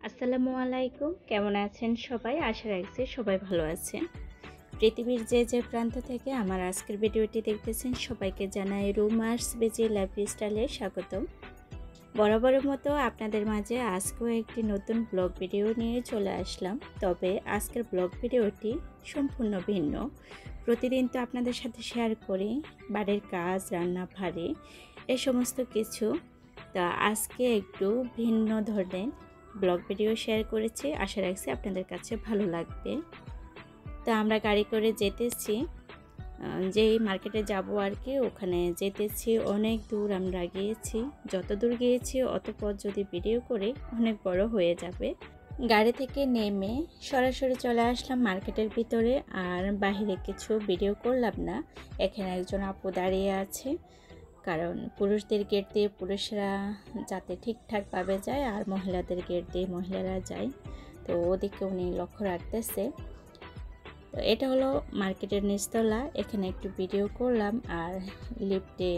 আসসালামু আলাইকুম। কেমন আছেন সবাই? আশা রাখছি সবাই ভালো আছেন। পৃথিবীর যে প্রান্ত থেকে আমার আজকের ভিডিওটি দেখতেছেন সবাইকে জানাই রুমার্স বেজি লাইফস্টাইলে স্বাগতম। বরাবরের মতো আপনাদের মাঝে আজকেও একটি নতুন ব্লগ ভিডিও নিয়ে চলে আসলাম। তবে আজকের ব্লগ ভিডিওটি সম্পূর্ণ ভিন্ন। প্রতিদিন তো আপনাদের সাথে শেয়ার করি বাড়ির কাজ, রান্না বাড়ি এ সমস্ত কিছু। তা আজকে একটু ভিন্ন ধরনের ব্লগ ভিডিও শেয়ার করেছি, আশা রাখছি আপনাদের কাছে ভালো লাগবে। তা আমরা গাড়ি করে যেতেছি, যেই মার্কেটে যাব আর কি, ওখানে যেতেছি। অনেক দূর আমরা গিয়েছি, যত দূর গিয়েছি অত পথ যদি ভিডিও করে অনেক বড় হয়ে যাবে। গাড়ি থেকে নেমে সরাসরি চলে আসলাম মার্কেটের ভিতরে, আর বাহিরে কিছু ভিডিও করলাম না। এখানে একজন আপু দাঁড়িয়ে আছে, কারণ পুরুষদের গেট দিয়ে পুরুষরা যাতে ঠিকঠাকভাবে যায় আর মহিলাদের গেট দিয়ে মহিলারা যায়, তো ওদিকে উনি লক্ষ্য রাখতেছে। তো এটা হলো মার্কেটের নিচতলা, এখানে একটু ভিডিও করলাম আর লিফটে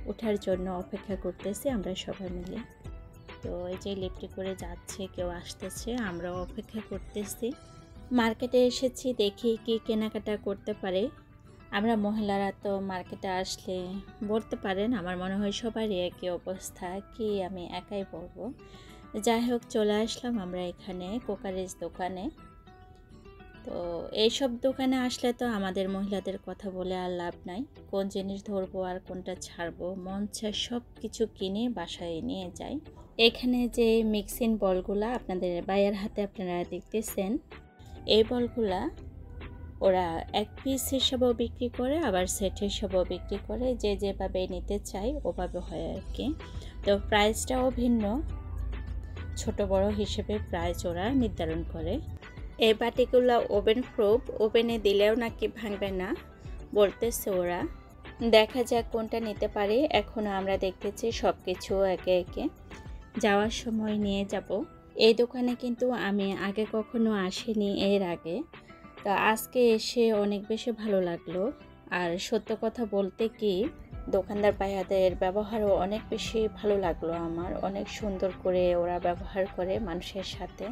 ওঠার জন্য অপেক্ষা করতেছি আমরা সবাই মিলে। তো এই যে লিফটে করে যাচ্ছে, কেউ আসতেছে, আমরাও অপেক্ষা করতেছি। মার্কেটে এসেছি, দেখি কি কেনাকাটা করতে পারে। আমরা মহিলারা তো মার্কেটে আসলে বলতে পারেন, আমার মনে হয় সবারই একই অবস্থা, কি আমি একাই বলবো। যাই হোক, চলে আসলাম আমরা এখানে কোকারিজ দোকানে। তো এইসব দোকানে আসলে তো আমাদের মহিলাদের কথা বলে আর লাভ নাই, কোন জিনিস ধরবো আর কোনটা ছাড়বো, মন চায় সব কিছু কিনে বাসায় নিয়ে যাই। এখানে যে মিক্সিং বলগুলা আপনাদের বাইয়ের হাতে আপনারা দেখতেছেন, এই বলগুলা ওরা এক পিস হিসাবেও বিক্রি করে, আবার সেট হিসাবেও বিক্রি করে, যে যেভাবে নিতে চাই ওভাবে হয় আর কি। তো প্রাইসটাও ভিন্ন, ছোট বড় হিসেবে প্রাইস ওরা নির্ধারণ করে। এই বাটিগুলো ওভেন প্রুফ, ওভেনে দিলেও নাকি ভাঙবে না বলতেছে ওরা। দেখা যাক কোনটা নিতে পারি। এখনও আমরা দেখতেছি সব কিছু একে একে, যাওয়ার সময় নিয়ে যাব। এই দোকানে কিন্তু আমি আগে কখনো আসিনি এর আগে, তো আজকে এসে অনেক বেশি ভালো লাগলো। আর সত্য কথা বলতে কি, দোকানদার ভাইয়াদের ব্যবহারও অনেক বেশি ভালো লাগলো আমার। অনেক সুন্দর করে ওরা ব্যবহার করে মানুষের সাথে।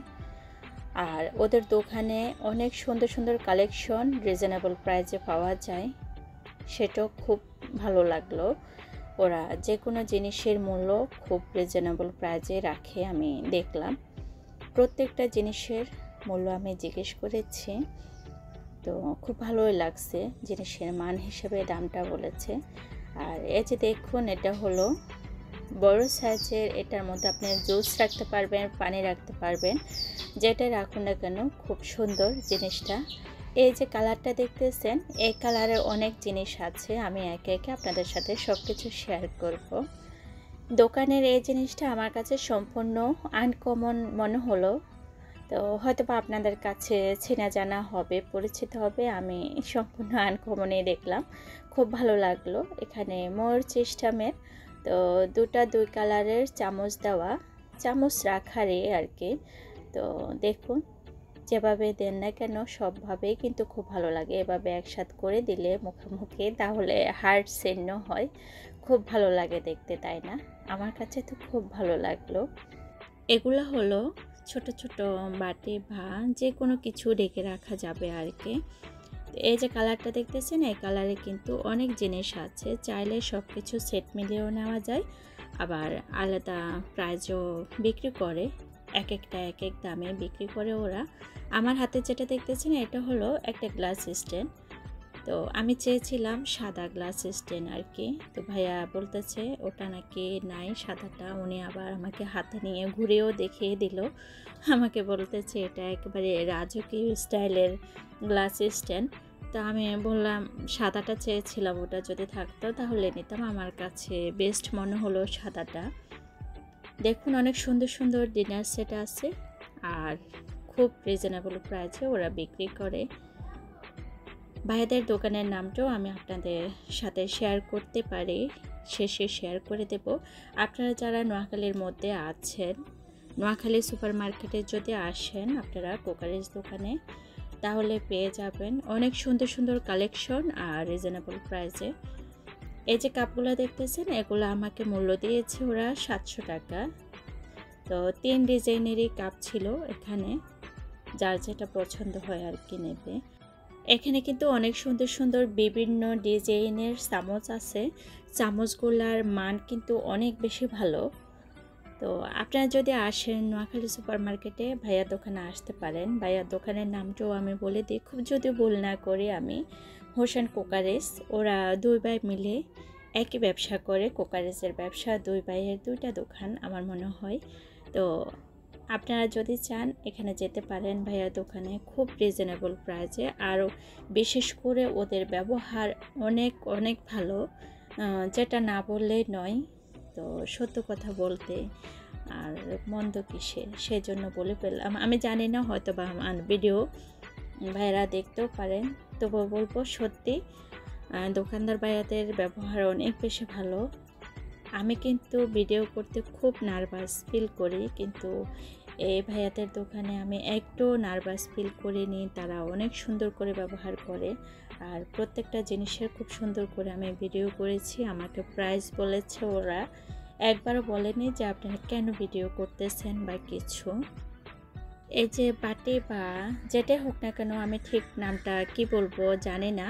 আর ওদের দোকানে অনেক সুন্দর সুন্দর কালেকশন রিজনেবল প্রাইসে পাওয়া যায়, সেটাও খুব ভালো লাগলো। ওরা যে কোনো জিনিসের মূল্য খুব রিজনেবল প্রাইসে রাখে, আমি দেখলাম। প্রত্যেকটা জিনিসের মূল্য আমি জিজ্ঞেস করেছি, তো খুব ভালোই লাগছে। জিনিসের মান হিসেবে দামটা বলেছে। আর এই যে দেখুন, এটা হলো বড় সাইজের, এটার মধ্যে আপনি জুস রাখতে পারবেন, পানি রাখতে পারবেন, যেটা রাখুন না কেন খুব সুন্দর জিনিসটা। এই যে কালারটা দেখতেছেন, এই কালারের অনেক জিনিস আছে, আমি একে একে আপনাদের সাথে সব কিছু শেয়ার করব। দোকানের এই জিনিসটা আমার কাছে সম্পূর্ণ আনকমন মনে হলো, তো হয়তো বা আপনাদের কাছে চেনা জানা হবে, পরিচিত হবে। আমি সম্পূর্ণ আনকমনই দেখলাম, খুব ভালো লাগলো। এখানে ময়ূর সিস্টেমের, তো দুই কালারের চামচ দেওয়া, চামচ রাখারে আর কি। তো দেখুন, যেভাবে দেন না কেন সবভাবেই কিন্তু খুব ভালো লাগে। এভাবে একসাথ করে দিলে মুখে তাহলে হার্ট চিহ্ন হয়, খুব ভালো লাগে দেখতে, তাই না? আমার কাছে তো খুব ভালো লাগলো। এগুলো হলো ছোট ছোট বাটি বা যে কোনো কিছু রেখে রাখা যাবে আর কি। এই যে কালারটা দেখতেছেন, এই কালারে কিন্তু অনেক জিনিস আছে, চাইলে সব কিছু সেট মিলিয়েও নেওয়া যায়, আবার আলাদা প্রাইজও বিক্রি করে, এক একটা এক এক দামে বিক্রি করে ওরা। আমার হাতে যেটা দেখতেছেন, এটা হলো একটা গ্লাস স্ট্যান্ড। তো আমি চেয়েছিলাম সাদা গ্লাস স্ট্যান্ড আর কি, তো ভাইয়া বলতেছে ওটা নাকি নাই সাদাটা। উনি আবার আমাকে হাতে নিয়ে ঘুরেও দেখিয়ে দিল, আমাকে বলতেছে এটা একেবারে রাজকীয় স্টাইলের গ্লাস স্ট্যান্ড। তো আমি বললাম সাদাটা চেয়েছিলাম, ওটা যদি থাকতো তাহলে নিতাম, আমার কাছে বেস্ট মনে হলো সাদাটা। দেখুন, অনেক সুন্দর সুন্দর ডিনার সেট আছে, আর খুব রিজনেবল প্রাইসে ওরা বিক্রি করে। ভাইদের দোকানের নামটাও আমি আপনাদের সাথে শেয়ার করতে পারি, শেষে শেয়ার করে দেব। আপনারা যারা নোয়াখালীর মধ্যে আছেন, নোয়াখালী সুপার মার্কেটে যদি আসেন আপনারা কোকারিজ দোকানে, তাহলে পেয়ে যাবেন অনেক সুন্দর সুন্দর কালেকশন আর রিজনেবল প্রাইসে। এই যে কাপগুলো দেখতেছেন, এগুলো আমাকে মূল্য দিয়েছে ওরা 700 টাকা। তো 3 ডিজাইনেরই কাপ ছিল এখানে, যার যেটা পছন্দ হয় আর কি নেবে। এখানে কিন্তু অনেক সুন্দর সুন্দর বিভিন্ন ডিজাইনের চামচ আছে। চামচগুলার মান কিন্তু অনেক বেশি ভালো। তো আপনারা যদি আসেন নোয়াখালী সুপার মার্কেটে ভাইয়ার দোকানে আসতে পারেন। ভাইয়ার দোকানের নামটাও আমি বলে দিই, খুব যদি ভুল না করি আমি, হোসেন কোকারেস। ওরা 2 ভাই মিলে একই ব্যবসা করে, কোকারেসের ব্যবসা। 2 ভাইয়ের 2টা দোকান আমার মনে হয়। তো আপনারা যদি চান এখানে যেতে পারেন ভাইয়ার দোকানে, খুব রিজনেবল প্রাইসে। আরও বিশেষ করে ওদের ব্যবহার অনেক অনেক ভালো, যেটা না বললেই নয়। তো সত্য কথা বলতে আর মন্দ কিসের, সেজন্য বলে ফেললাম। আমি জানি না, হয়তো বা আমার ভিডিও ভাইরা দেখতেও পারেন, তবুও বলবো সত্যি দোকানদার ভাইয়াদের ব্যবহার অনেক বেশি ভালো। আমি কিন্তু ভিডিও করতে খুব নার্ভাস ফিল করি, কিন্তু এই ভাইয়াদের দোকানে আমি একটু নার্ভাস ফিল করিনি। তারা অনেক সুন্দর করে ব্যবহার করে, আর প্রত্যেকটা জিনিসের খুব সুন্দর করে আমি ভিডিও করেছি। আমাকে প্রাইস বলেছে ওরা, একবারও বলেনি যে আপনারা কেন ভিডিও করতেছেন বা কিছু। এই যে বাটি বা যেটাই হোক না কেন, আমি ঠিক নামটা কি বলবো জানি না।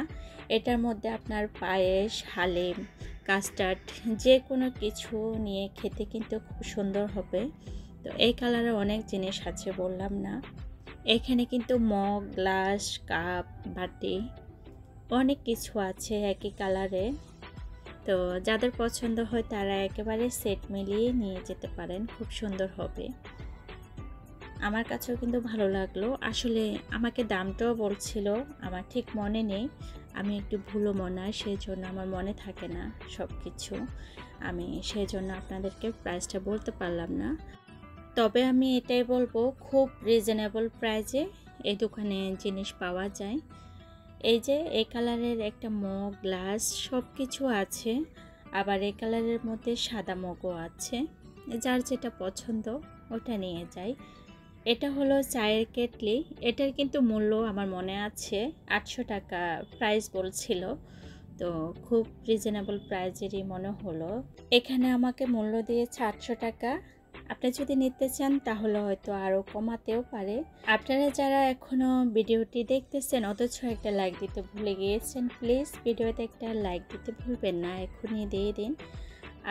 এটার মধ্যে আপনার পায়েস, হালিম, কাস্টার্ড যে কোনো কিছু নিয়ে খেতে কিন্তু খুব সুন্দর হবে। তো এই কালারে অনেক জিনিস আছে, বললাম না। এখানে কিন্তু মগ, গ্লাস, কাপ, বাটি অনেক কিছু আছে একই কালারে। তো যাদের পছন্দ হয় তারা একেবারে সেট মিলিয়ে নিয়ে যেতে পারেন, খুব সুন্দর হবে। আমার কাছেও কিন্তু ভালো লাগলো। আসলে আমাকে দামটাও বলছিল, আমার ঠিক মনে নেই, আমি একটু ভুলো মনে, সেই জন্য আমার মনে থাকে না সব কিছু। আমি সেই জন্য আপনাদেরকে প্রাইসটা বলতে পারলাম না। তবে আমি এটাই বলবো, খুব রিজনেবল প্রাইসে এই দোকানে জিনিস পাওয়া যায়। এই যে এই কালারের একটা মগ, গ্লাস সব কিছু আছে। আবার এই কালারের মধ্যে সাদা মগও আছে, যার যেটা পছন্দ ওটা নিয়ে যায়। এটা হলো চায়ের কেটলি। এটার কিন্তু মূল্য আমার মনে আছে 800 টাকা প্রাইস বলছিল। তো খুব রিজনেবল প্রাইজেরই মনে হলো। এখানে আমাকে মূল্য দিয়েছে 800 টাকা। আপনি যদি নিতে চান তাহলে হয়তো আরও কমাতেও পারে। আপনারা যারা এখনও ভিডিওটি দেখতেছেন অথচ একটা লাইক দিতে ভুলে গিয়েছেন, প্লিজ ভিডিওতে একটা লাইক দিতে ভুলবেন না, এখনই দিয়ে দিন।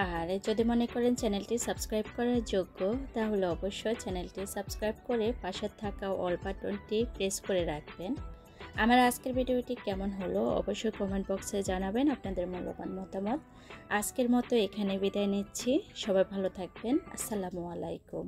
আর যদি মনে করেন চ্যানেলটি সাবস্ক্রাইব করার যোগ্য, তাহলে অবশ্যই চ্যানেলটি সাবস্ক্রাইব করে পাশে থাকা অল বাটনটি প্রেস করে রাখবেন। আমার আজকের ভিডিওটি কেমন হলো অবশ্যই কমেন্ট বক্সে জানাবেন আপনাদের মূল্যবান মতামত। আজকের মতো এখানে বিদায় নিচ্ছি, সবাই ভালো থাকবেন। আসসালামু আলাইকুম।